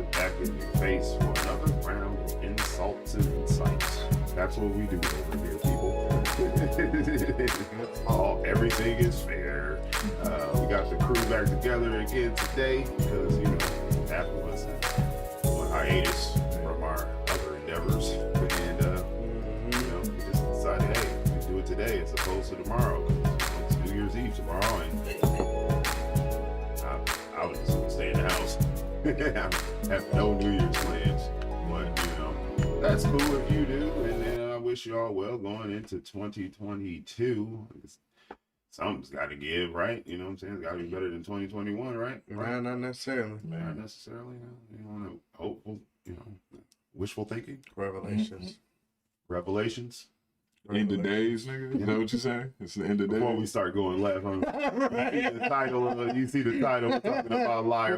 guys back in your face for another round of insults and insights. That's what we do over here, people. Everything is fair. We got the crew back together again today because, you know, Apple was on hiatus from our other endeavors. And, you know, we just decided, hey, we do it today as opposed to tomorrow. It's New Year's Eve tomorrow, and I would just stay in the house. Have no New Year's plans. But, you know, that's cool if you do. And then I wish you all well going into 2022. Something's got to give, right? You know what I'm saying? It's got to be better than 2021, right? Nah, not necessarily. Not necessarily. You want to hopeful, you know, wishful thinking. Revelations. Revelations. End of days, nigga. You know what you're saying? It's the end of days. Before we start going left, you see the title talking about liar,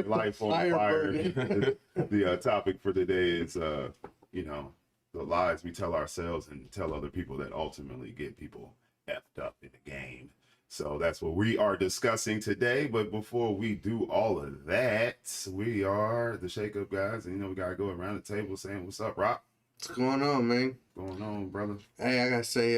life on fire. The topic for today is, you know, the lies we tell ourselves and tell other people that ultimately get people effed up in the game. So that's what we are discussing today. But before we do all of that, we are the Shake Up guys. And, you know, we got to go around the table saying, what's up, Rock? What's going on, man? What's going on, brother? Hey, I gotta say,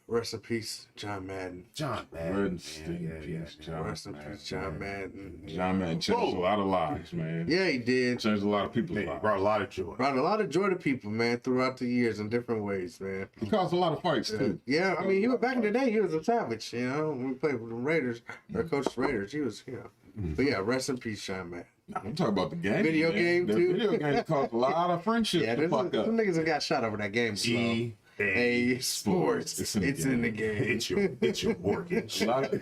rest in peace, John Madden. John Madden. Rest in peace, John. Rest in peace, John Madden. John Madden changed a lot of lives, man. Yeah, he did. Changed a lot of people's Man, lives. brought a lot of joy. Brought a lot of joy to people, man, throughout the years in different ways, man. He caused a lot of fights, too. Yeah, I mean, he was back in the day. He was a savage, you know. When we played with the Raiders, or coached the Raiders, he was, you know. But yeah, rest in peace, John Madden. Nah, I'm talking about the game. Video man. game, the too. Video games caused a lot of friendships Yeah, to fuck up. some niggas that got shot over that game. EA Sports. It's in the game. It's your mortgage. A lot of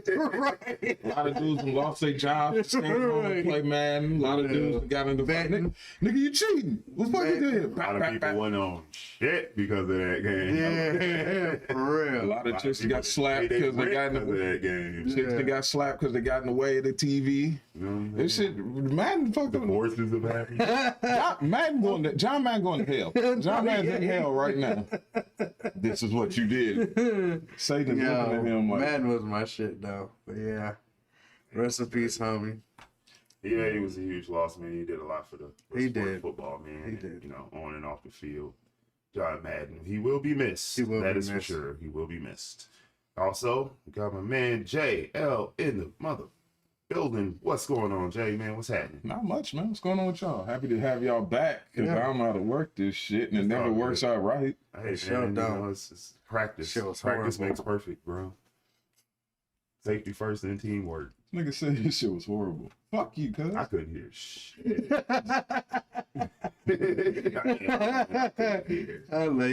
Right. A lot of dudes who lost their jobs, stayed home and play Madden. A lot of dudes who got into Betting. Nigga, you cheating. What the fuck you did? A lot of people went on shit because of that game. Yeah, for A real. lot of chicks got slapped because they got in because of the that game. chicks that got slapped because they got in the way of the TV. You know, This shit, Madden fucked up. divorces have happened. John Madden going to hell. John Madden's in hell right now. This is what you did. Satan's looking at him like, Madden was my shit, though. But yeah, rest in peace, homie. Yeah, he was a huge loss, man. He did a lot for He sport did. football, man. He did. You know, on and off the field. John Madden, he will be missed. He will That be is missed. for sure. He will be missed. Also, we got my man JL in the mother building. What's going on, Jay, man? What's happening? not much, man. What's going on with y'all? Happy to have y'all back because Yeah. I'm out of work this shit and it It's never all works good. out right. Hey, Shut man, you down. know, it's practice. Shit was Practice horrible. makes perfect, bro. Safety first and teamwork. Nigga said this shit was horrible. Fuck you, cuz. I couldn't hear shit. I couldn't hear.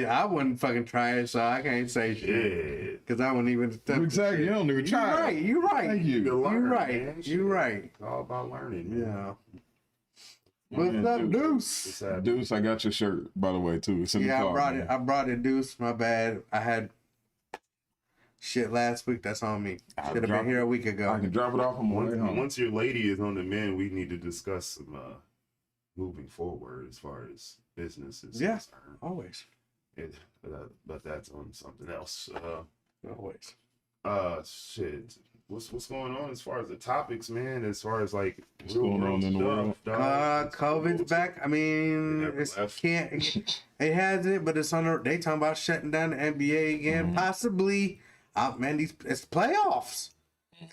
I wouldn't fucking try it, so I can't say shit. Yeah. Because I wouldn't even attempt Exactly. You don't even You're try. right. You're right. Thank you. You You're learn, right. man. You're right. It's all about learning. Man. Yeah. My What's man, up, Deuce. Deuce? It's happening. Deuce, I got your shirt, by the way, too. It's in the Yeah, car. I brought man. it. I brought it, Deuce. My bad. I had shit last week. That's on me. I Should have been dropped here a week ago. I can drop it off on my way home. Once your lady is on the mend, we need to discuss some moving forward as far as business is Yeah. concerned. Always. But that's on something else. Always. Shit. What's going on as far as the topics, man? As far as like What's going on in the world? COVID's back. I mean, Never it's left. it hasn't, but it's on. They talking about shutting down the NBA again, possibly. Man, it's playoffs.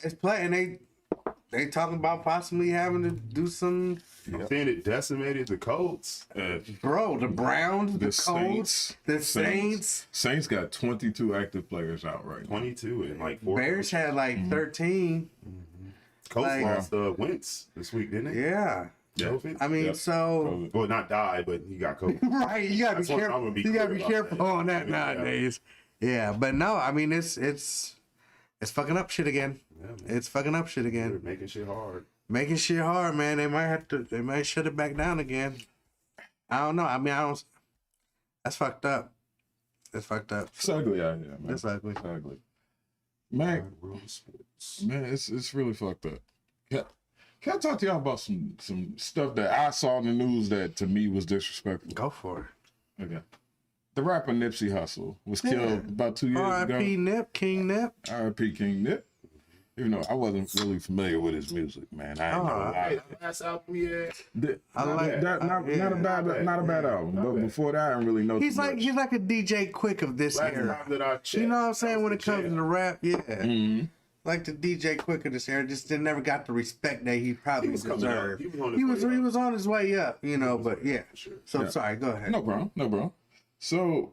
It's and they talking about possibly having to do some. I'm saying it decimated the Colts. Bro, the Browns, the Colts, Saints. the Saints. Saints got 22 active players out right now. 22 and like 4. Bears had like 13. Colts like- lost Wentz this week, didn't they? Yeah. COVID? I mean, Yep. so Well, not died, but he got COVID. right, you gotta That's be what careful. I'm gonna be You gotta clear be about careful that. on that Yeah. nowadays. Yeah, but no, I mean it's fucking up shit again. Yeah, man. It's fucking up shit They're again. making shit hard. Making shit hard, man. They might shut it back down again. I don't know. I mean, that's fucked up. It's fucked up. It's ugly out here, man. It's ugly. It's ugly. Man, Wide world of sports. man, it's really fucked up. Can I talk to y'all about some stuff that I saw in the news that to me was disrespectful? Go for it. Okay. The rapper Nipsey Hussle was killed about 2 years ago. R.I.P. Nip, King Nip. R.I.P. King Nip. Even though I wasn't really familiar with his music, man. I ain't know a lot. Hey, last album he had. I like That, not a bad album. But before that, I didn't really know. He's too like much. he's like a DJ Quick of this Last era. time that I checked, You know what I'm saying? that When was it comes the to jam. rap, yeah. Mhm. Like the DJ Quick of this era, just never got the respect that he probably He was coming up. deserved. He was on his He was way up. on his way up, you know. But yeah. For sure. So Yeah. sorry, go ahead. No problem. So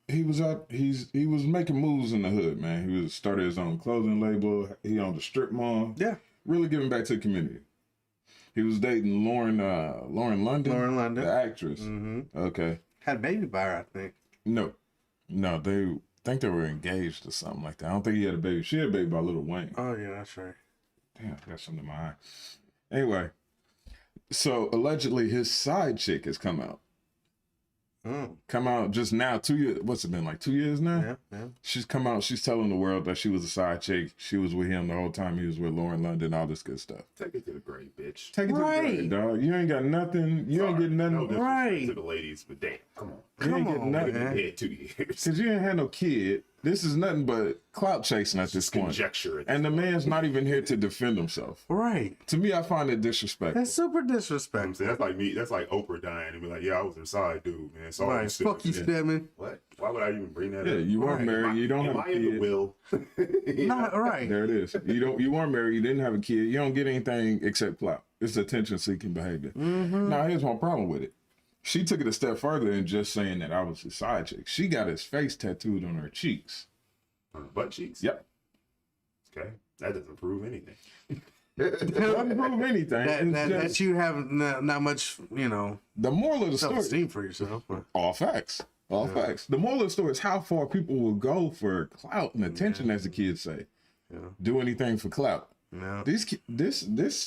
he was he was making moves in the hood, man. He was started his own clothing label. He owned a strip mall. Yeah, Really giving back to the community. He was dating Lauren London. Lauren London. The actress. hmm Okay. Had a baby by her, I think. No, they think they were engaged or something like that. I don't think he had a baby. She had a baby by Lil Wayne. Oh yeah, that's right. Damn, I got something in my eye. Anyway, so allegedly his side chick has come out. Oh Come out just now, 2 years. What's it been, like 2 years now? yeah. She's come out. She's telling the world that she was a side chick. She was with him the whole time he was with Lauren London. All this good stuff. Take it to the grave, bitch. Take it to the Right. grave, dog. You ain't got nothing. You ain't getting nothing. No disrespect Right. to the ladies, but damn, come on. You ain't Come getting on, nothing. man. Yeah, 2 years. Because you ain't had no kid. This is nothing but clout chasing at this point. Conjecture. And the man's not even here to defend himself. Right. To me, I find it disrespectful. That's super I'm disrespectful. saying that's like me. That's like Oprah dying and be like, "Yeah, I was her side dude, man." So Right. Fuck you, Stedman. What? Why would I even bring that Yeah, up? you weren't Right. married. You don't Am have I a in the kid. will? Not right. There it is. You weren't married. You didn't have a kid. You don't get anything except clout. It's attention-seeking behavior. Mm-hmm. Now, here's my problem with it. She took it a step further than just saying that I was his side chick. She got his face tattooed on her cheeks. Butt cheeks. Yep. Okay, that doesn't prove anything. Doesn't prove anything. It's That just you have not much, you know, the moral of the story. self-esteem for yourself. But All facts. All facts. The moral of the story is how far people will go for clout and attention, as the kids say. Yeah. Do anything for clout. no. This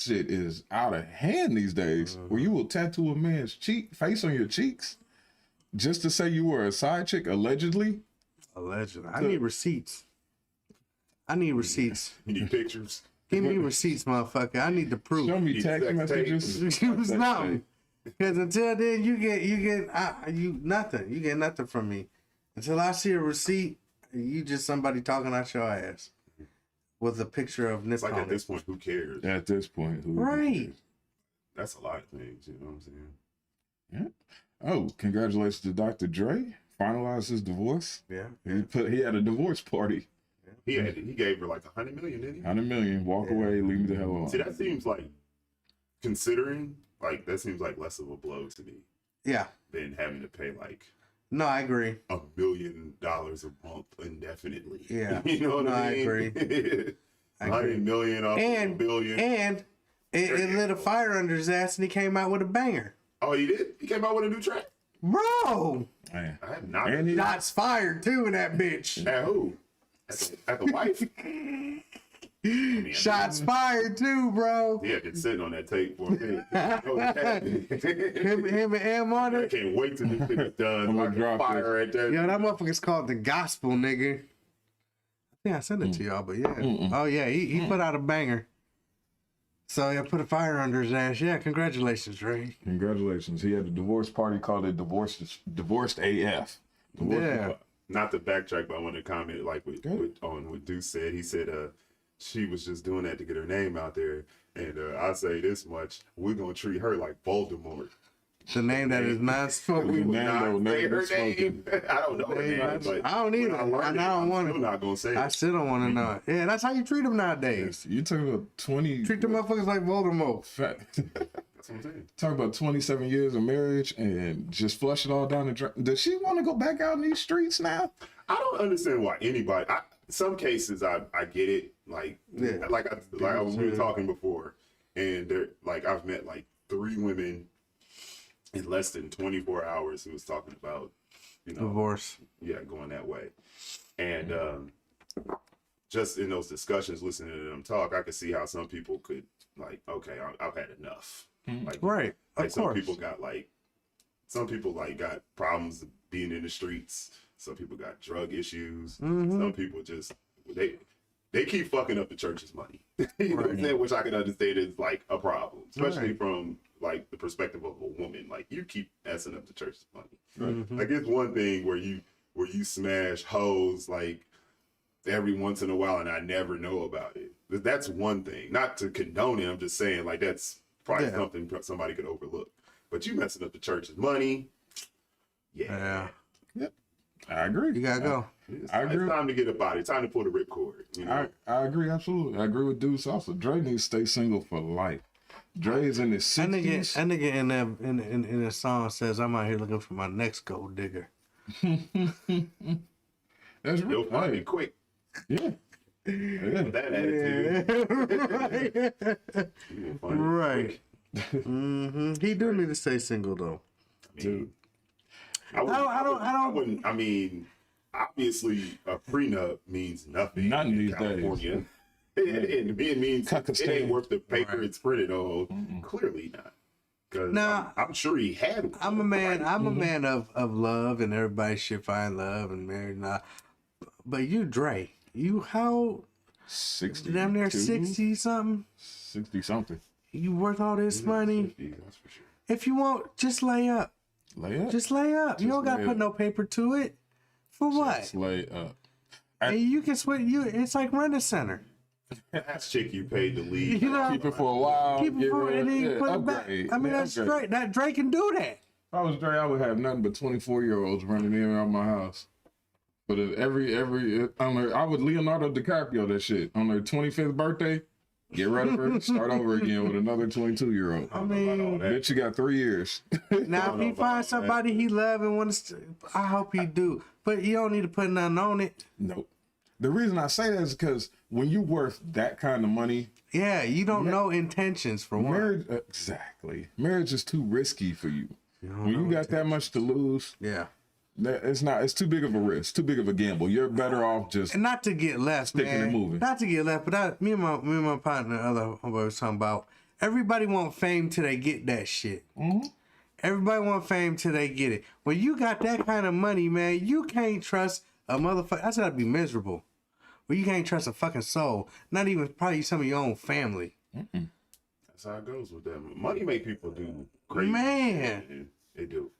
shit is out of hand these days. Where you will tattoo a man's face on your cheeks just to say you were a side chick, allegedly. Allegedly. I need receipts. I need receipts. You need pictures. Give me receipts, motherfucker. I need the proof. Show me Need text sex messages. Give us Sex nothing. tape. Because until then, you get nothing. You get nothing from me. Until I see a receipt, you just somebody talking out your ass with a picture of It's nipple like at on this it. point, who cares? At this point, who Right. That's a lot of things. You know what I'm saying? Oh, congratulations to Dr. Dre. Finalized his divorce. Yeah. He had a divorce party. He gave her like $100 million, didn't he? 100 million. Walk away. Leave me the hell alone. See, that seems like, considering, like, that seems like less of a blow to me Yeah. than having to pay like No, I agree. $1 million a month indefinitely. Yeah. You know what No, I I mean? agree. I agree. $100 million off of And $1 billion. and it lit a fire under his ass, and he came out with a banger, Oh, he did? He came out with a new track? bro. Man. I have not. And he- Shots fired too in that bitch. At who? At the wife? Shots fired too, bro. He had been sitting on that tape for a minute. You know what happened? Him and M on I it. can't wait till this shit is done. I'm So I gonna can drop fire at that. Yo, that motherfucker's called The Gospel, nigga. I think I sent it to y'all, but yeah. Oh yeah, he put out a banger. So yeah, put a fire under his ass. Yeah, congratulations, Dre. Congratulations. He had a divorce party called it Divorced AF. Yeah. Not to backtrack, but I want to comment like on what Deuce said. He said she was just doing that to get her name out there. And I say this much, we're going to treat her like Voldemort. The name that is not We spoken. will Name not will say never her be spoken. name. I don't know her Name name, not- but I don't when either. learn I it, don't want I'm it. not going to say I it. still don't want to know it. Yeah, that's how you treat them nowadays. You talk about 20. Treat them motherfuckers like Voldemort. Fact. That's what I'm saying. Talk about 27 years of marriage and just flush it all down the drain. Does she want to go back out in these streets now? I don't understand why anybody. Some cases I get it. Like Yeah. we were talking before, and there like I've met like 3 women in less than 24 hours who was talking about, you know, Divorce. yeah, going that way, and just in those discussions, listening to them talk, I could see how some people could like, okay, I've had enough. Like, Right. like Of some course. people got got problems being in the streets. Some people got drug issues. Some people just they keep fucking up the church's money. You know what I'm saying? Which I can understand is like a problem, especially Right. from like the perspective of a woman. Like you keep messing up the church's money. Mm-hmm. Like it's one thing where you smash hoes like every once in a while and I never know about it. That's one thing. Not to condone it. I'm just saying, like, that's probably Yeah. something somebody could overlook. But you messing up the church's money. Yeah. I agree. You gotta go. I agree. It's time to get up out of it. Time to pull the ripcord. You know? I agree absolutely. I agree with Deuce also. Dre needs to stay single for life. Dre's in his That 60s. nigga in the song says, "I'm out here looking for my next gold digger." That's You'll real. find Hey, me quick. yeah. Yeah. With that attitude. You will find me Right. quick. He do need to stay single though. Dude. I wouldn't. I mean, obviously, a prenup means nothing. Nothing in these days. California. It means it ain't worth the paper Right. it's printed on. Clearly not. Because Nah. I'm sure he had one. I'm a man. I'm a man of love, and everybody should find love and marry. Not, but you, Dre, you how 60. damn near 60 something. 60 something. You worth all this money. 50, that's for sure. If you want, just lay up. Lay up. Just lay up. You don't gotta lay put up. no paper to it. For what? Just lay up. And you can switch. It's like rent a center. That's chick you paid to leave. You know, Keep it for a while. keep it get for rid and of- then yeah, put it back. upgrade. I mean, Yeah, that's upgrade. straight. That Drake can do that. If I was Dre, I would have nothing but 24-year-olds running in and around my house. But I would Leonardo DiCaprio that shit on their 25th birthday. Get rid of her, start over again with another 22-year-old. I mean, Bitch, you got 3 years. now if he finds somebody he love and wants, I hope he do. But you don't need to put nothing on it. Nope. The reason I say that is because when you worth that kind of money, Yeah, you don't know intentions for one. marriage exactly. Marriage is too risky for you. don't When you know got that much to lose, Yeah, it's too big of a risk, too big of a gamble. You're better off just and not to get left, Sticking man. and moving. Not to get left, but me and my partner, the other homeboy was talking about. Everybody want fame till they get that shit. Mm-hmm. Everybody want fame till they get it. When you got that kind of money, man, you can't trust a motherfucker. That's gotta be miserable. Well, you can't trust a fucking soul. Not even probably some of your own family. That's how it goes with that. Money make people do crazy. Man. shit, and they do.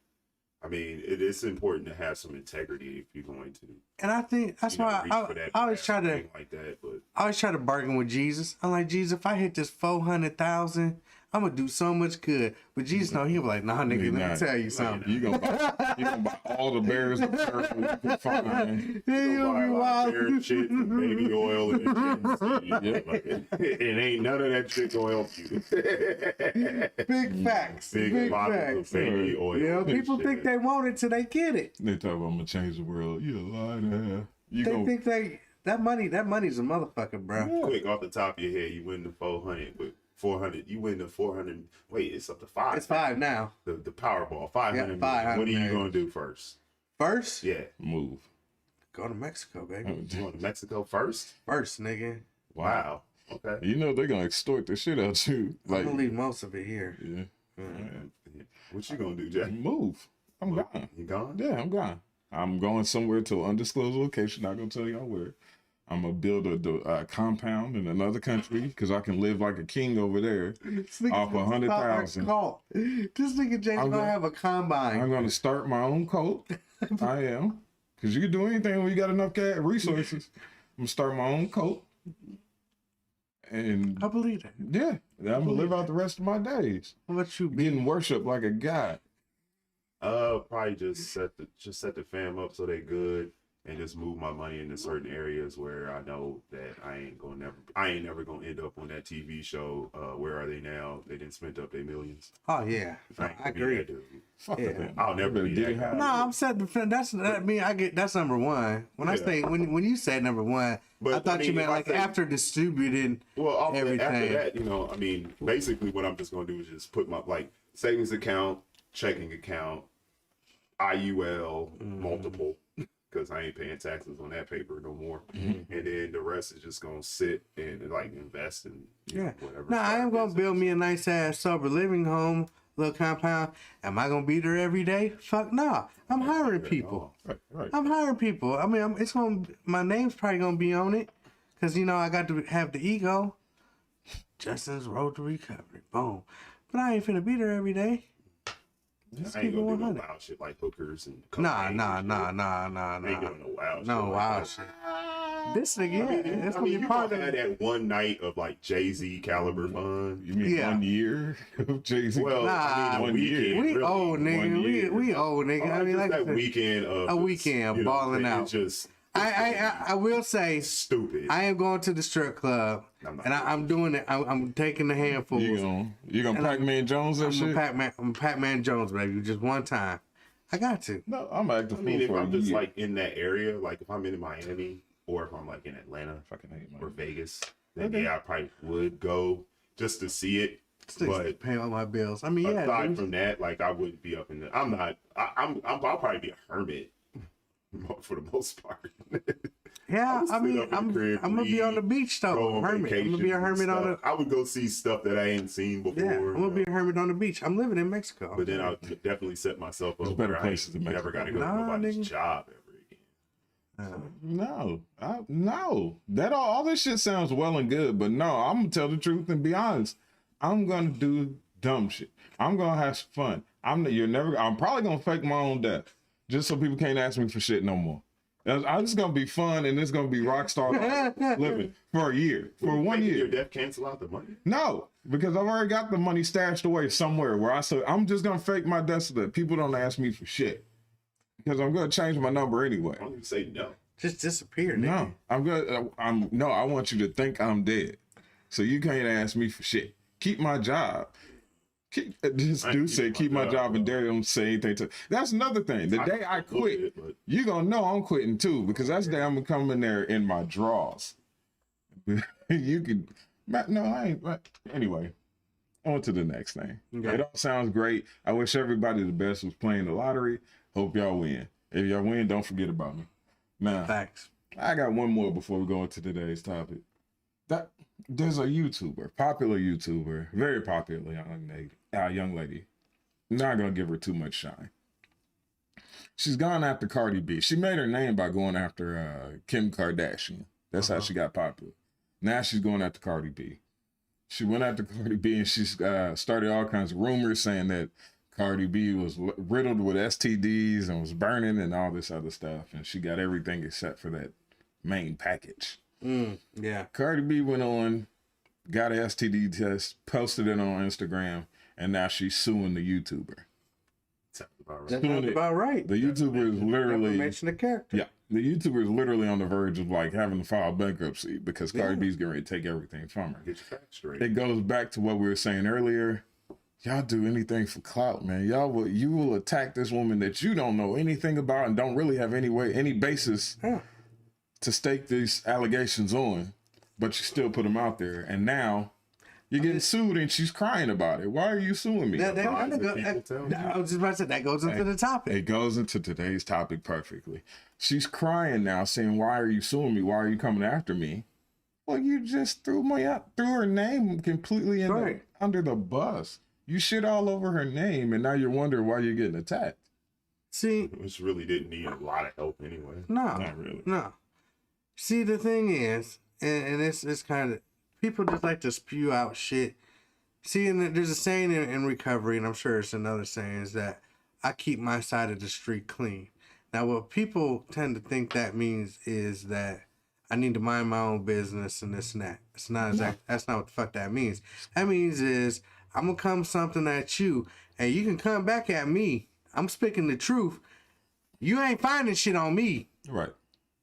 I mean, it's important to have some integrity if you're going to. And I think that's why reach for that I always try to thing like that. But I always try to bargain with Jesus. I'm like, Jesus, if I hit this 400,000, I'm gonna do so much good. But Jesus, no, he was like, nah, nigga, let me tell you something. You gonna buy all the bears of turtle you can find. Yeah, you you'll buy be a lot of bear wild. shit and baby oil and shit. Like, it ain't none of that shit gonna help you. Big facts. Big bottles of baby oil. You know, and people shit. think they want it till they get it. They talk about I'm gonna change the world. You a liar. You They gonna think that money's a motherfucker, bro. Quick off the top of your head, you win the 400 with 400. You win the 400. Wait, it's up to 5. It's 5 now. The Powerball 500. Yeah, 500 What are you million. gonna do first? First, Yeah, move. go to Mexico, baby. you going to Mexico first? First, nigga. Wow. Okay. You know they're gonna extort the shit out you. Like, I'm gonna leave most of it here. yeah, What you gonna do, Jack? move. I'm gone. You gone? Yeah, I'm gone. I'm going somewhere to an undisclosed location. Not gonna tell y'all where. I'm gonna build a compound in another country because I can live like a king over there. This nigga Off 100,000. This nigga James I'm gonna gonna- have a combine. I'm gonna start my own cult. I am, because you can do anything when you got enough resources. I'm gonna start my own cult, and I believe that. yeah, I'm gonna live out the rest of my days How about you, B? getting worshipped like a god. Probably just set the fam up so they good, and just move my money into certain areas where I know that I ain't never gonna end up on that TV show. Where are they now? They didn't spend up their millions. Oh yeah, I I ain't gonna be agree. that dude. Fuck Yeah. that. I'll never be that guy. No, I'm set. That's I mean I get that's number one. When I Yeah. say when you said number one, But, I thought I you mean, meant if I like say- after distributing. Well, after Everything. that, I mean, basically what I'm just gonna do is just put my savings account, checking account, IUL, multiple, because I ain't paying taxes on that paper no more. And then the rest is just gonna sit and invest in Yeah. whatever. No, I am gonna business. build me a nice ass sober living home, little compound. Am I gonna be there every day? Fuck no. I'm hiring people. Right. I'm hiring people. I mean, my name's probably gonna be on it, cause I got to have the ego. Justin's Road to Recovery. Boom. But I ain't finna be there every day. Just I ain't keep it gonna do no 100. wild shit like hookers and Nah. cocaine and shit. I ain't nah. doing no wild shit. No like wild that. shit. This nigga, that's I gonna mean, be you part gonna of have it. that one night of like Jay-Z caliber fun. You mean Yeah. 1 year of Jay-Z? Well, I mean, a 1 year. weekend. We really. old nigga. year. We old nigga. I mean, just like I that said, weekend of a just, weekend you know, balling it's out. just I will say, stupid. I am going to the strip club, I'm not and I'm doing it. I'm taking the handfuls. You gonna Pac-Man Jones that I'm a shit? Pac-Man Jones, baby. Just one time. I got to. No, I'm acting I mean, if for I'm a just year. like in that area, like if I'm in Miami or if I'm like in Atlanta Fucking hate or my. Vegas, then Okay. yeah, I probably would go just to see it. But Pay all my bills. I mean, yeah. aside dude. from that, like I wouldn't be up in the. I'm not. I'll probably be a hermit for the most part. Yeah, I I would sit mean, up in I'm the crib, gonna be on the read, beach go though. on Hermit. I'm gonna be a vacations and hermit on the. stuff. I would go see stuff that I ain't seen before. Yeah, I'm gonna be a hermit on the beach. I'm living in Mexico. But then I'll definitely set myself up. There's better where places I in never Mexico. got to go to Nah, nobody's nigga. job ever again. No. That all this shit sounds well and good, but no, I'm gonna tell the truth and be honest. I'm gonna do dumb shit. I'm gonna have some fun. I'm probably gonna fake my own death just so people can't ask me for shit no more. I'm just gonna be fun and it's gonna be rock star living for a year, for 1 Making year. your death cancel out the money? No, because I've already got the money stashed away somewhere where I'm just gonna fake my death so that people don't ask me for shit. Because I'm gonna change my number anyway. Why don't you say no? Just disappear, nigga. No, I'm good. I want you to think I'm dead, so you can't ask me for shit. Keep my job. This I dude keep said, my "Keep my job, job," and bro. dare them to say anything to. That's another thing. The day I quit, Bullshit, but you gonna know I'm quitting too, because that's the day I'm gonna come in there in my drawers. You could, no, I ain't. Anyway, on to the next thing. Okay. It all sounds great. I wish everybody the best was playing the lottery. Hope y'all win. If y'all win, don't forget about me. Now, Facts. I got one more before we go into today's topic. There's a YouTuber, popular YouTuber, very popular young lady. Not gonna give her too much shine. She's gone after Cardi B. She made her name by going after Kim Kardashian. That's how she got popular. Now she's going after Cardi B. She went after Cardi B and she's started all kinds of rumors saying that Cardi B was riddled with STDs and was burning and all this other stuff. And she got everything except for that main package. Yeah. Cardi B went on, got an STD test, posted it on Instagram, and now she's suing the YouTuber. sounds about right. That Doing sounds it. about right. The YouTuber is literally, Mention the character. yeah, the YouTuber is literally on the verge of like having to file bankruptcy because Cardi B's getting ready to take everything from her. Get your facts straight. It goes back to what we were saying earlier. Y'all do anything for clout, man. You will attack this woman that you don't know anything about and don't really have any basis Yeah. to stake these allegations on, but you still put them out there. And now you're getting sued and she's crying about it. Why are you suing me? That Lies that go- people tell you. I was just about to say that goes into the topic. It goes into today's topic perfectly. She's crying now, saying, "Why are you suing me? Why are you coming after me?" Well, you just threw her name completely Right. under the bus. You shit all over her name, and now you're wondering why you're getting attacked. See, Which really didn't need a lot of help anyway. no, Not really. no. See, the thing is, and it's kind of people just like to spew out shit. See, and there's a saying in recovery, and I'm sure it's another saying, is that I keep my side of the street clean. Now, what people tend to think that means is that I need to mind my own business and this and that. It's not exact. That's not what the fuck that means. That means is I'm gonna come something at you, and you can come back at me. I'm speaking the truth. You ain't finding shit on me. Right.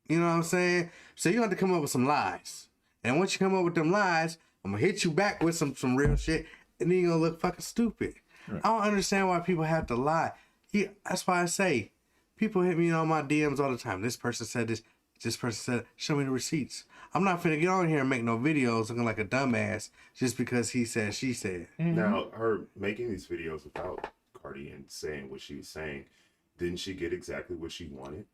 You know what I'm saying? So you have to come up with some lies. And once you come up with them lies, I'm gonna hit you back with some real shit, and then you're gonna look fucking stupid. Right. I don't understand why people have to lie. Yeah, that's why I say people hit me on my DMs all the time. This person said this person said, show me the receipts. I'm not finna get on here and make no videos looking like a dumbass just because he said, she said. Now, her making these videos about Cardi and saying what she was saying, didn't she get exactly what she wanted?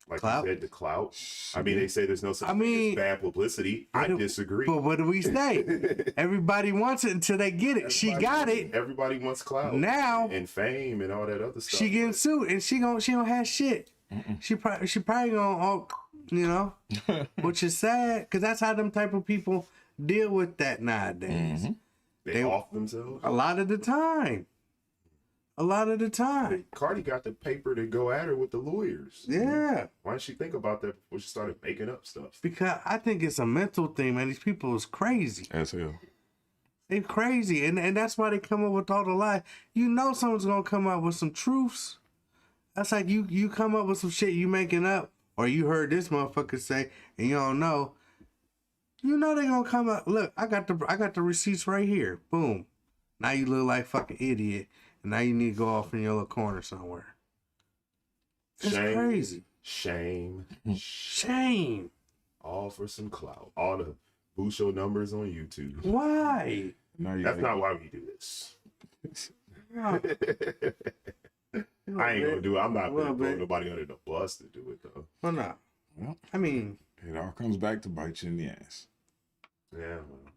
Like Clout? you said, the clout. I mean, they say there's no such I thing mean, as bad publicity. I disagree. But what do we say? Everybody wants it until they get it. She got it. Everybody wants clout Now and fame and all that other stuff. she getting sued, and she don't have shit. She probably gonna, you know, which is sad because that's how them type of people deal with that nowadays. They off themselves. A lot of the time. a lot of the time. Cardi got the paper to go at her with the lawyers. Yeah, Why didn't she think about that before she started making up stuff? because I think it's a mental thing, man. These people is crazy. As hell. They're crazy, and that's why they come up with all the lies. You know someone's gonna come up with some truths. That's like you come up with some shit you making up, or you heard this motherfucker say, and you don't know. You know they gonna come up. Look, I got the receipts right here. Boom. Now you look like fucking idiot, and now you need to go off in your little corner somewhere. It's Shame. crazy. Shame. Shame. All for some clout. All the Busho numbers on YouTube. Why? Now you That's not why we do this. Oh, I ain't gonna do it. I'm not Well, gonna throw babe. nobody under the bus to do it though. well, no. Well, I mean, it all comes back to bite you in the ass. Yeah. Well.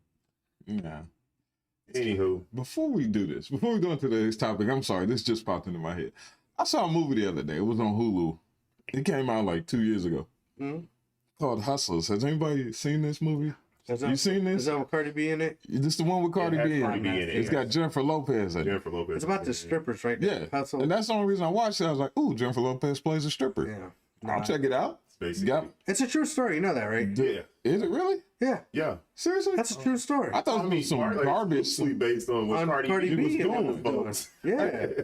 Yeah. Anywho, Before we do this, before we go into today's topic, I'm sorry, this just popped into my head. I saw a movie the other day. It was on Hulu. It came out like 2 years ago. Mhm. Called Hustlers. Has anybody seen this movie? You seen Is this? that with Cardi B in it? This the one with Cardi it has B in Cardi it. B in it, It's yeah. got Jennifer Lopez in it. Jennifer Lopez. It's about the is in it. strippers, right? Yeah. Hustle. And that's the only reason I watched it. I was like, ooh, Jennifer Lopez plays a stripper. Yeah. I'll check it out. It's basically. Got, It's a true story. You know that, right? Yeah. is it really? Yeah. Yeah. Seriously? That's a true story. I thought it was some partly garbage. loosely based on what On Cardi, Cardi B was B and doing what with was doing. folks. Yeah.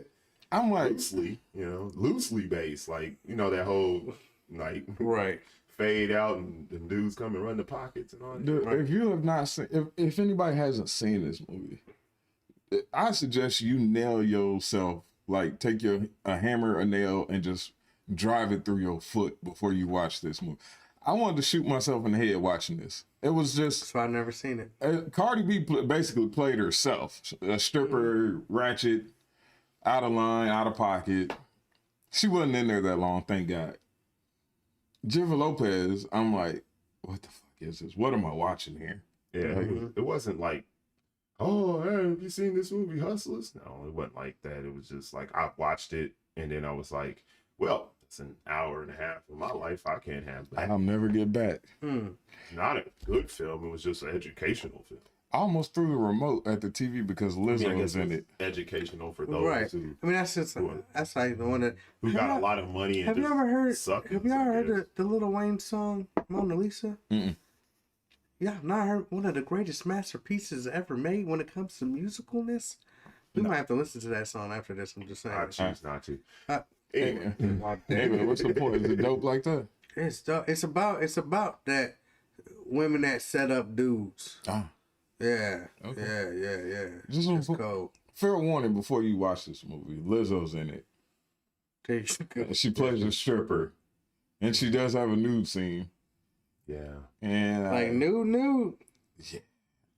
I'm like, Loosely, loosely based. Like, that whole, like, Right. fade out and dudes come and run the pockets and all that. dude, if you have not seen, if anybody hasn't seen this movie, I suggest you nail yourself, like take a hammer, a nail, and just drive it through your foot before you watch this movie. I wanted to shoot myself in the head watching this. It was just So I've never seen it. Cardi B basically played herself, a stripper, ratchet, out of line, out of pocket. She wasn't in there that long, thank God. Jennifer Lopez, I'm like, what the fuck is this? What am I watching here? Yeah, it wasn't like, oh, hey, have you seen this movie, Hustlers? No, it wasn't like that. It was just like, I watched it, and then I was like, well, it's an hour and a half of my life I can't have back. I'll never get back. Not a good film. It was just an educational film. I almost threw the remote at the TV because Lizzo I was guess in it's it. educational for those Right. who I mean, that's just that's like the one that. got a lot of money and Have you just ever heard? suck Have you it, ever I heard guess. the Lil Wayne song Mona Lisa? Mm-mm. Yeah, not heard one of the greatest masterpieces ever made when it comes to musicalness. We might have to listen to that song after this. I'm just saying. I choose not to. Uh, Anyway, Anyway, what's the point? Is it dope like that? It's about that women that set up dudes. Ah. Yeah, Okay. yeah. Just It's a cold. fair warning before you watch this movie. Lizzo's in it. There you go. She plays a stripper, and she does have a nude scene. yeah. And Like nude.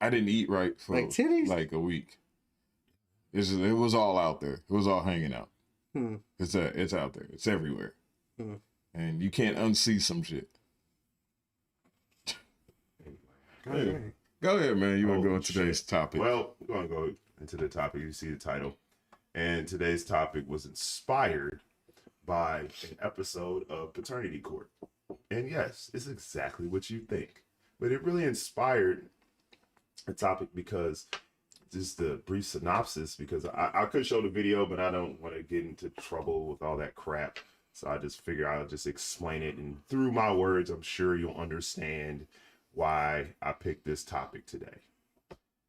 I didn't eat right for Like titties? like a week. It was all out there. It was all hanging out. It's out there. It's everywhere. And you can't unsee some shit. Alright. Go ahead, man. You want to go Oh, into today's topic? Well, we're going to go into the topic. You see the title. And today's topic was inspired by an episode of Paternity Court. And yes, it's exactly what you think. But it really inspired the topic because just the brief synopsis, because I could show the video, but I don't want to get into trouble with all that crap. So I just figure I'll just explain it. And through my words, I'm sure you'll understand why I picked this topic today.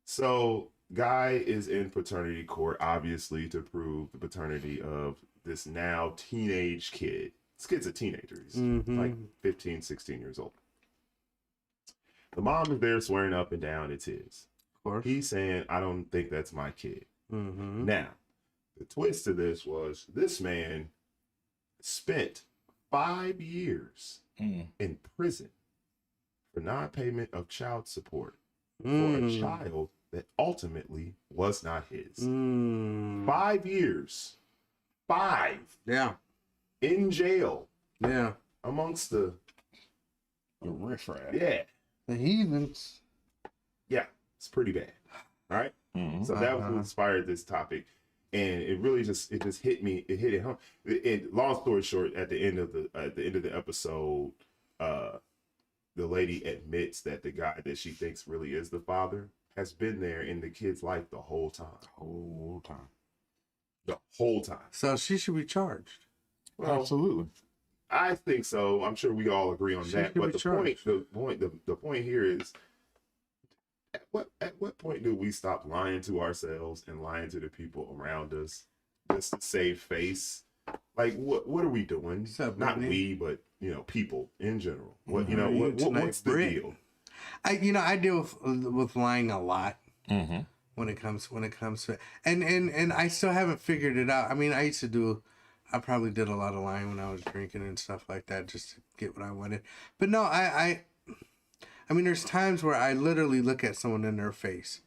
So, Guy is in paternity court, obviously, to prove the paternity of this now teenage kid. This kid's a teenager. He's like 15, 16 years old. The mom is there swearing up and down it's his. Of course. He's saying, I don't think that's my kid. Mm-hmm. Now, the twist to this was this man spent 5 years in prison for non-payment of child support for a child that ultimately was not his. 5 years. 5 Yeah. in jail Yeah. amongst the riffraff. yeah. The heathens. Yeah, it's pretty bad. All right. So that was what inspired this topic. And it really just hit me. It hit it home. Long story short, at the end of the episode, the lady admits that the guy that she thinks really is the father has been there in the kid's life the whole time. the whole time. So she should be charged. Well, Absolutely. I think so. I'm sure we all agree on She that. could But be the point here is, at what point do we stop lying to ourselves and lying to the people around us just to save face? Like, what are we doing? What's up, Not Brittany? we, but people in general. What How are you tonight, what's the Britt? deal? I deal with lying a lot Mm-hmm. when it comes to, and I still haven't figured it out. I mean, I probably did a lot of lying when I was drinking and stuff like that just to get what I wanted. But no, I mean, there's times where I literally look at someone in their face,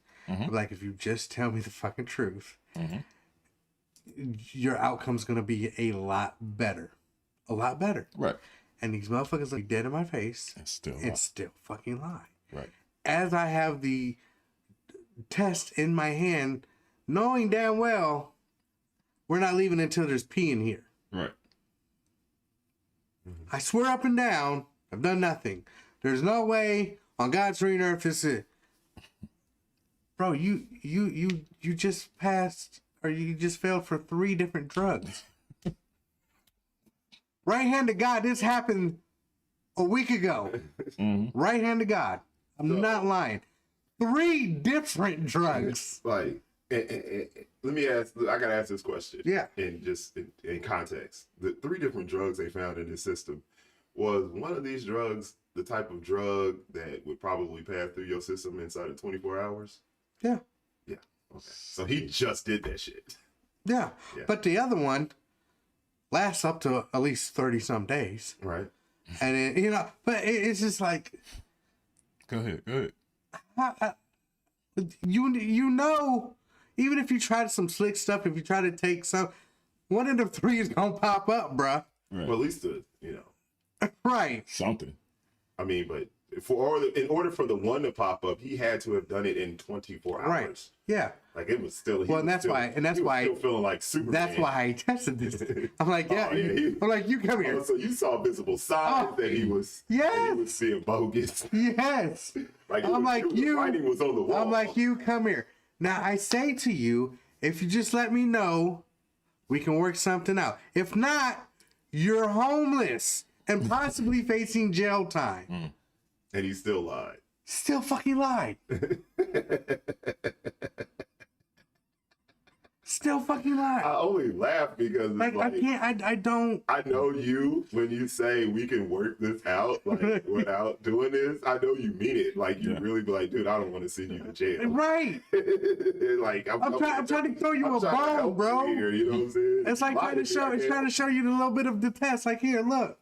like, if you just tell me the fucking truth, your outcome's gonna be a lot better, Right. And these motherfuckers look dead in my face And still. and still fucking lie. Right. As I have the test in my hand, knowing damn well we're not leaving until there's pee in here. Right. I swear up and down, I've done nothing. There's no way on God's green earth this is. Bro, you just passed, or you just failed for 3 different drugs. Right hand to God, this happened a week ago. Right hand to God. I'm not lying. 3 different drugs. Like, let me ask. I gotta ask this question. Yeah. And just in context, the 3 different drugs they found in this system, was one of these drugs the type of drug that would probably pass through your system inside of 24 hours? Yeah. Yeah. Okay. So he just did that shit. Yeah. Yeah. But the other one lasts up to at least 30 some days. Right. And but it's just like, Go ahead. you know, even if you try some slick stuff, if you try to take some, one of the 3 is gonna pop up, bruh. Right. Well, at least Right. Something. I mean, but in order for the one to pop up, he had to have done it in 24 hours. Right. Yeah. Like, it was still. Well, and that's why still feeling like Superman. That's why I tested this. I'm like, yeah. Oh, yeah, I'm like, you come here. Oh, so you saw visible signs that he was. Yes. that he was being bogus. Yes. Like, I'm like, the writing was on the wall. I'm like, you come here. Now I say to you, if you just let me know, we can work something out. If not, you're homeless and possibly facing jail time. And he still lied. Still fucking lied. Still fucking lied. I only laugh because it's Like, like, I can't. I don't. I know you when you say we can work this out, like, without doing this. I know you mean it. Like, you really be like, dude, I don't want to send you to jail. Right. Like, I'm trying to throw you I'm a trying to bone, help bro. you here, you know what I'm saying? It's like trying to show. It's trying to show you a little bit of the test. Like, here, look.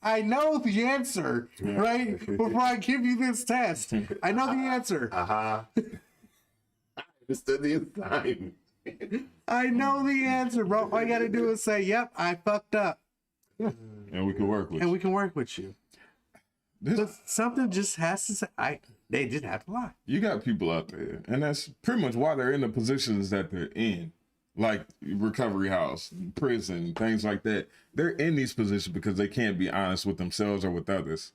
I know the answer, right? Before I give you this test, I know the answer. I understood the assignment. I know the answer, bro. All you got to do is say, "Yep, I fucked up," And we can work with and you. we can work with you. This- But something just has to say. They just have to lie. You got people out there, and that's pretty much why they're in the positions that they're in, like recovery house, prison, things like that. They're in these positions because they can't be honest with themselves or with others.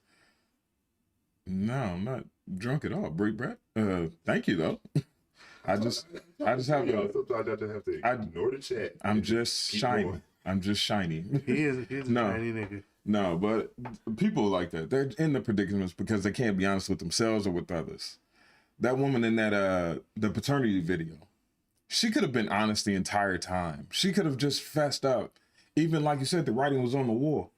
No, I'm not drunk at all, Brett. Thank you though. I just have Sometimes a. I just have to ignore the chat. I'm just Keep shiny. going. I'm just shiny. He is a No. tiny nigga. No, but people like that. They're in the predicaments because they can't be honest with themselves or with others. That woman in that the paternity video, she could have been honest the entire time. She could have just fessed up. Even like you said, the writing was on the wall.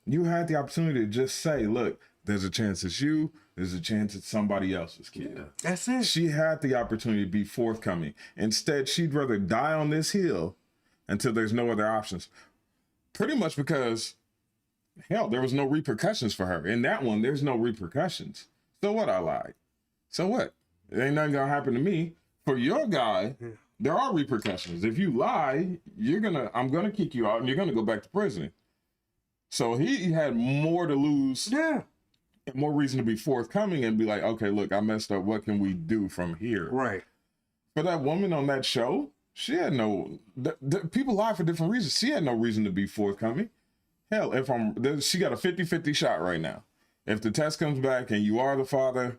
You had the opportunity to just say, look, there's a chance it's you, there's a chance it's somebody else's kid. Yeah. That's it. She had the opportunity to be forthcoming. Instead, she'd rather die on this hill until there's no other options. Pretty much because, hell, there was no repercussions for her. In that one, there's no repercussions. So what? I lied. So what? It ain't nothing gonna happen to me. For your guy, there are repercussions. If you lie, I'm gonna kick you out and you're gonna go back to prison. So he had more to lose, Yeah. and more reason to be forthcoming and be like, okay, look, I messed up. What can we do from here? Right. For that woman on that show, she had no. People lie for different reasons. She had no reason to be forthcoming. Hell, she got a 50-50 shot right now. If the test comes back and you are the father,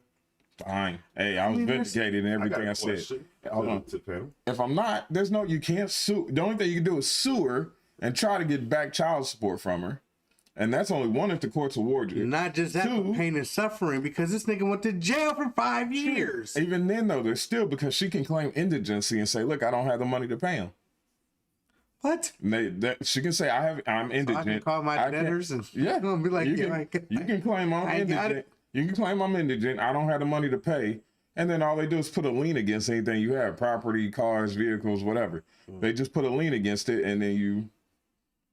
Fine. Hey, I was mean, there's- vindicated in I got everything a I said. question Hold on. to panel. If I'm not, there's no, you can't sue. The only thing you can do is sue her and try to get back child support from her. And that's only one if the courts award you. Not just that, Two- but pain and suffering because this nigga went to jail for 5 years. Even then, though, there's still, because she can claim indigency and say, look, I don't have the money to pay him. What? And she can say, I'm indigent. I can call my I can't- debtors and Yeah. gonna be like, you yeah, can, like, you can claim I'm I got indigent. it. You can claim I'm indigent. I don't have the money to pay. And then all they do is put a lien against anything you have, property, cars, vehicles, whatever. They just put a lien against it, and then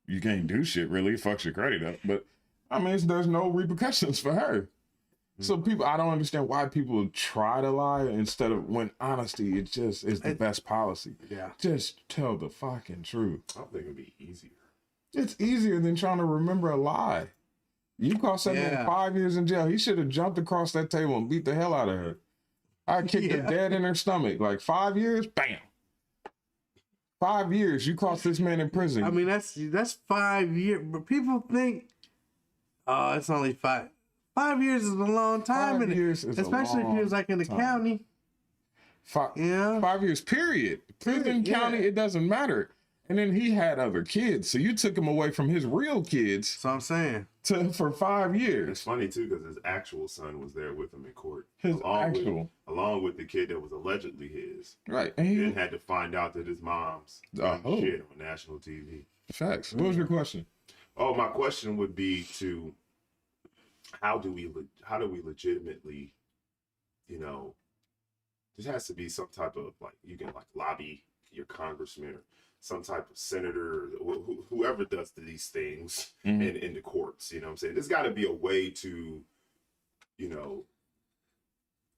you can't do shit, really. It fucks your credit up. But, I mean, there's no repercussions for her. So I don't understand why people try to lie instead of, when honesty, it just is the best policy. Yeah. Just tell the fucking truth. I think it'd be easier. It's easier than trying to remember a lie. You cost that man Yeah. 5 years in jail. He should have jumped across that table and beat the hell out of her. I kicked her Yeah. dead in her stomach. Like 5 years, bam. 5 years, you cost this man in prison. I mean, that's 5 years. But people think, oh, it's only 5. 5 years is a long time. 5 years is a especially if he was like in the long county. Yeah. 5 years, period. Prison, Yeah. county, it doesn't matter. And then he had other kids. So you took him away from his real kids So I'm saying. for 5 It's years. funny too because his actual son was there with him in court, His actual. along with the kid that was allegedly his. Right. And Then he, had to find out that his mom's Oh. shit on national TV. facts. What was your question? Oh, my question would be to how do we legitimately, there has to be some type of you can lobby your congressman or some type of senator or whoever does these things Mhm. in the courts. You know what I'm saying? There's got to be a way to,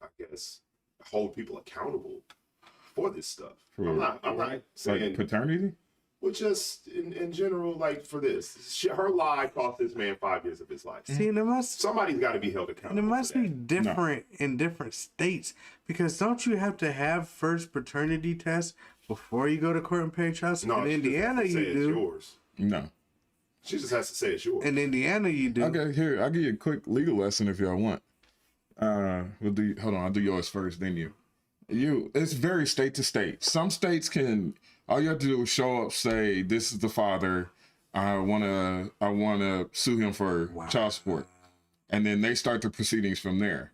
I guess, hold people accountable for this stuff. I'm not saying Like paternity? well, just in general, for this, her lie cost this man 5 years of his life. See, there must Somebody's got to be held and accountable. it must for be that. different in different states because don't you have to have first paternity test before you go to court and pay child support? No, In she just Indiana, has to say you it's do. yours. No. She just has to say it's yours. In Indiana, you do. Okay, here, I'll give you a quick legal lesson if y'all want. Hold on, I'll do yours first, then you. It's very state to state. Some states all you have to do is show up, say, this is the father. I wanna sue him for child support. And then they start the proceedings from there.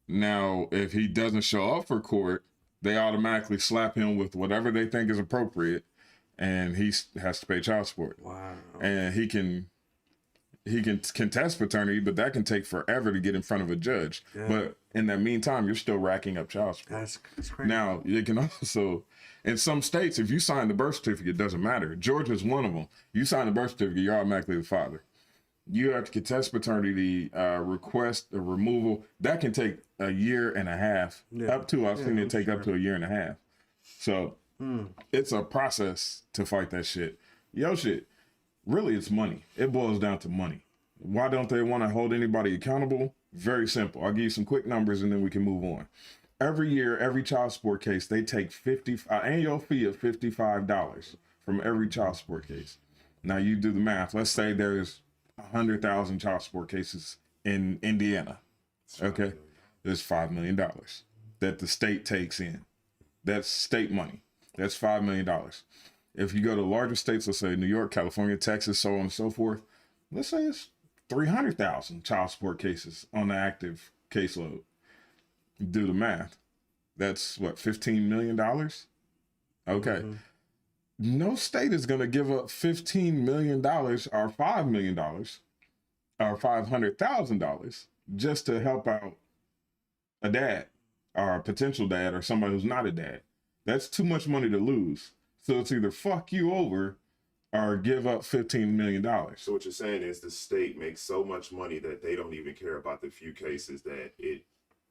Now, if he doesn't show up for court, they automatically slap him with whatever they think is appropriate, and he has to pay child support. Wow. And he can contest paternity, but that can take forever to get in front of a judge. Yeah. But in that meantime, you're still racking up child support. That's crazy. Now, you can also, in some states, if you sign the birth certificate, it doesn't matter. Georgia's one of them. You sign the birth certificate, you're automatically the father. You have to contest paternity, request a removal. That can take a year and a half. Yeah. I've seen Yeah, it take up to a year and a half. So it's a process to fight that shit. Really, it's money. It boils down to money. Why don't they want to hold anybody accountable? Very simple. I'll give you some quick numbers and then we can move on. Every year, every child support case, they take annual fee of $55 from every child support case. Now you do the math. Let's say there's 100,000 child support cases in Indiana. Okay, there's $5 million that the state takes in. That's state money. That's $5 million. If you go to larger states, let's say New York, California, Texas, so on and so forth, let's say it's 300,000 child support cases on the active caseload. Do the math. That's what, $15 million? Okay. No state is going to give up $15 million or $5 million or $500,000 just to help out a dad or a potential dad or somebody who's not a dad. That's too much money to lose. So it's either fuck you over or give up $15 million. So what you're saying is the state makes so much money that they don't even care about the few cases that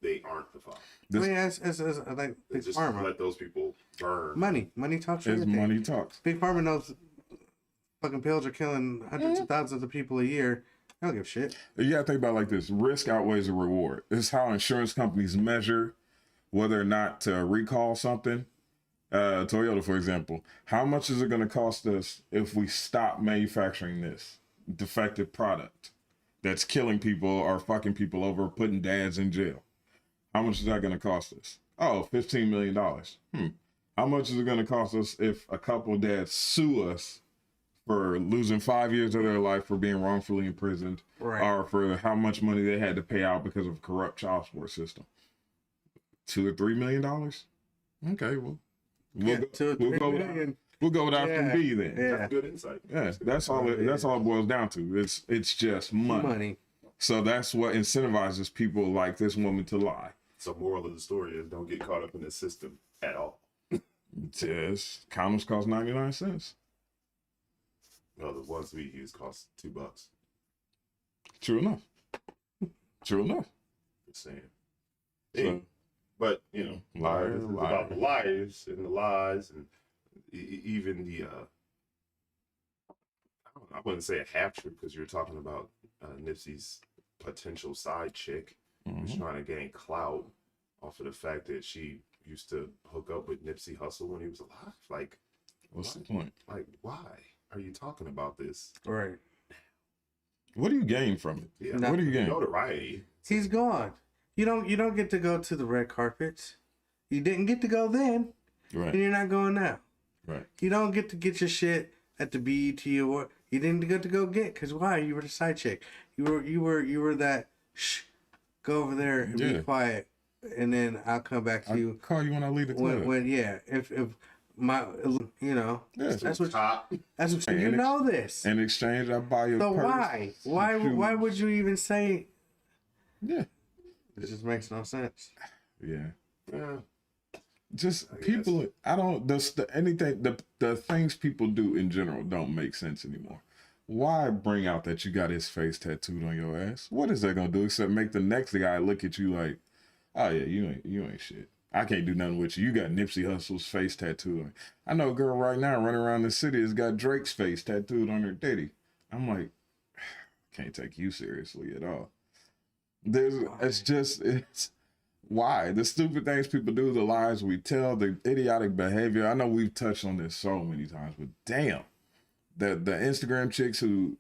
they aren't the father. I mean, it's like They Big just Pharma. let those people burn. Money talks. As Everything. money talks. Big Pharma knows fucking pills are killing hundreds of thousands of people a year. I don't give a shit. You gotta think about it like this: risk outweighs the reward. This is how insurance companies measure whether or not to recall something. Toyota, for example, how much is it going to cost us if we stop manufacturing this defective product that's killing people or fucking people over, putting dads in jail? How much is that going to cost us? Oh, $15 million. How much is it going to cost us if a couple dads sue us for losing 5 years of their life for being wrongfully imprisoned, Right. or for how much money they had to pay out because of a corrupt child support system? $2 or $3 million? Okay, well, Yeah, 2 or 3 million. we'll go with option Yeah. B then. Yeah. That's good insight. Yeah, that's all it boils down to. It's just money. So that's what incentivizes people like this woman to lie. So moral of the story is don't get caught up in the system at all. Yes, condoms cost 99 cents. No, the ones we use cost $2. True enough. True enough. Just saying. So, Hey, but you know, liar, this is liar. about the liars and the lies and even the I wouldn't say a half truth because you're talking about Nipsey's potential side chick who's Mhm. trying to gain clout off of the fact that she used to hook up with Nipsey Hussle when he was alive. Like, What's the point? like why are you talking about this? Right. What do you gain from it? Yeah, No. What do you gain? notoriety. He's gone. You don't get to go to the red carpets. You didn't get to go then, and Right, you're not going now. right. You don't get to get your shit at the BET Award. You didn't get to go get because why? You were the side chick. You were that. Shh, go over there and Yeah. be quiet, and then I'll come back to I you call you when I leave the club. when yeah. If my Yeah. that's what Top. that's what And you it's- know this. In exchange, I buy you a So purse. why would you even say? Yeah. It just makes no sense. Yeah. Yeah. Just I people, I don't, the things people do in general don't make sense anymore. Why bring out that you got his face tattooed on your ass? What is that gonna do except make the next guy look at you like, oh yeah, you ain't shit. I can't do nothing with you. You got Nipsey Hussle's face tattooed on. I know a girl right now running around the city has got Drake's face tattooed on her titty. I'm like, can't take you seriously at all. It's why the stupid things people do, the lies we tell, the idiotic behavior. I know we've touched on this so many times, but damn, the Instagram chicks who,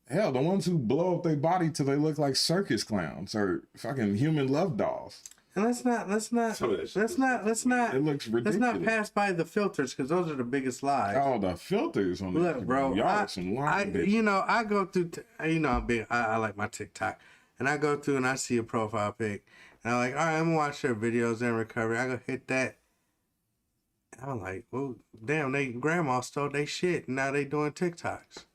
hell, the ones who blow up their body till they look like circus clowns or fucking human love dolls. And let's not Some of that shit is- It looks let's ridiculous. not pass by the filters because those are the biggest lies. Oh, the filters on the Look, bro, y'all I, are some lying bitches. you know, I go through, I'm big, I like my TikTok, and I go through and I see a profile pic, and I'm like, all right, I'm gonna watch their videos in recovery. I go hit that. I'm like, well, damn, they grandma stole they shit, and now they doing TikToks.